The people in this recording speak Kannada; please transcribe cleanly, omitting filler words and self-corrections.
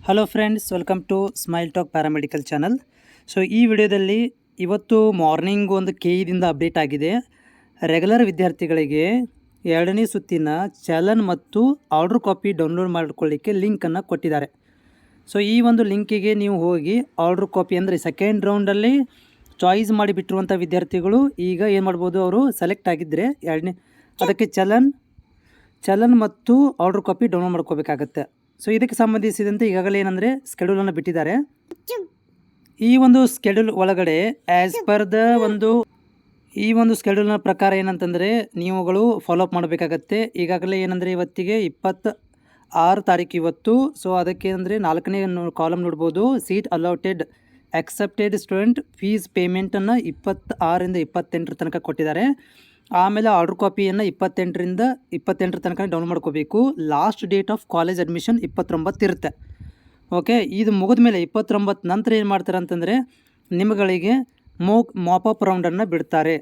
Hello friends, welcome to smile talk paramedical channel. So ಈ ವಿಡಿಯೋದಲ್ಲಿ ಇವತ್ತು ಮಾರ್ನಿಂಗ್ ಒಂದು ದಿಂದ ಅಪ್ಡೇಟ್ ಆಗಿದೆ. ರೆಗ್ಯುಲರ್ ವಿದ್ಯಾರ್ಥಿಗಳಿಗೆ 2ನೇ ಸುತ್ತಿನ ಚಲನ್ ಮತ್ತು ಆರ್ಡರ್ ಕಾಪಿ ಡೌನ್ಲೋಡ್ ಮಾಡಿಕೊಳ್ಳಿಕ್ಕೆ ಲಿಂಕನ್ನು ಕೊಟ್ಟಿದ್ದಾರೆ. ಸೊ ಈ ಒಂದು ಲಿಂಕಿಗೆ ನೀವು ಹೋಗಿ ಆರ್ಡರ್ ಕಾಪಿ ಅಂದರೆ ಸೆಕೆಂಡ್ ರೌಂಡಲ್ಲಿ ಚಾಯ್ಸ್ ಮಾಡಿಬಿಟ್ಟಿರುವಂಥ ವಿದ್ಯಾರ್ಥಿಗಳು ಈಗ ಏನು ಮಾಡ್ಬೋದು, ಅವರು ಸೆಲೆಕ್ಟ್ ಆಗಿದ್ದರೆ ಅದಕ್ಕೆ ಚಲನ್ ಮತ್ತು ಆರ್ಡರ್ ಕಾಪಿ ಡೌನ್ಲೋಡ್ ಮಾಡ್ಕೋಬೇಕಾಗತ್ತೆ. ಸೊ ಇದಕ್ಕೆ ಸಂಬಂಧಿಸಿದಂತೆ ಈಗಾಗಲೇ ಏನಂದರೆ ಸ್ಕೆಡ್ಯೂಲನ್ನು ಬಿಟ್ಟಿದ್ದಾರೆ. ಈ ಒಂದು ಸ್ಕೆಡ್ಯೂಲ್ ಒಳಗಡೆ ಆ್ಯಸ್ ಪರ್ ದ ಈ ಒಂದು ಸ್ಕೆಡ್ಯೂಲ್ನ ಪ್ರಕಾರ ಏನಂತಂದರೆ ನೀವುಗಳು ಫಾಲೋಅಪ್ ಮಾಡಬೇಕಾಗತ್ತೆ. ಈಗಾಗಲೇ ಏನಂದರೆ ಇವತ್ತಿಗೆ 26 ತಾರೀಕು ಇವತ್ತು. ಸೊ ಅದಕ್ಕೆ ಅಂದರೆ 4ನೇ ಕಾಲಮ್ ನೋಡ್ಬೋದು, seat allotted accepted student fees ಪೇಮೆಂಟನ್ನು 26ರಿಂದ 28 ತನಕ ಕೊಟ್ಟಿದ್ದಾರೆ. ಆಮೇಲೆ ಆರ್ಡರ್ ಕಾಪಿಯನ್ನು 28 ತನಕ ಡೌನ್ ಮಾಡ್ಕೋಬೇಕು. Last date of college admission 29 ಇರುತ್ತೆ. ಓಕೆ, ಇದು ಮುಗಿದ ಮೇಲೆ 29 ನಂತರ ಏನು ಮಾಡ್ತಾರೆ ಅಂತಂದರೆ ನಿಮ್ಮಗಳಿಗೆ ಮಾಪಪ್ ರೌಂಡನ್ನು ಬಿಡ್ತಾರೆ.